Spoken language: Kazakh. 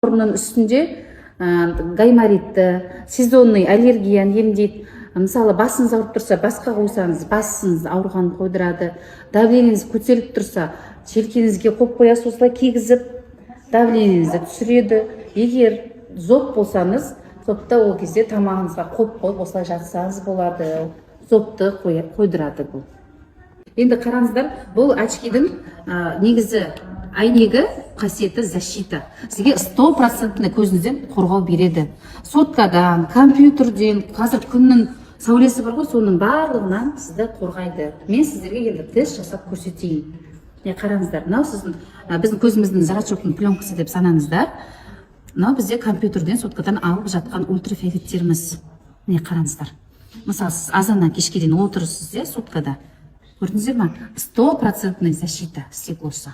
мұрынның үстінде гайморитті, сезонный аллергияны емдейді. Мысалы, басыңыз ауырып тұрса, басқа қойсаңыз, басыңыз ауырғанын қойдырады. Давлениеңіз көтеріліп тұрса, желкеңізге қойып қоясыз, осылай кигізіп, давлениеңізді түсіреді. Егер зоб болсаңыз, зобта ол кезде тамағыңызға қойып қойып, осылай жатсаңыз болады. Зобты қойдырады бұл. Енді қараңыздар, бұл очкидің негізі әйнегі қасиеті защита. Сізге 100% көзіңізден қорғау береді. Соткадан, компьютерден, қазір күннің сәулесі бар ғой, соның барлығынан сізді қорғайды. Мен сіздерге енді тест жасап көрсетейін. Қараңыздар, мынау біздің көзіміздің зрачоктың пленкасы деп санаңыздар. Мынау бізде компьютерден, соткадан алып жатқан ультрафиолеттеріміз. Қараңыздар. Мысалы, сіз азаннан кешке дейін отырсыз, соткада. Көрдіңіздер ме? 100% защита стеклосы.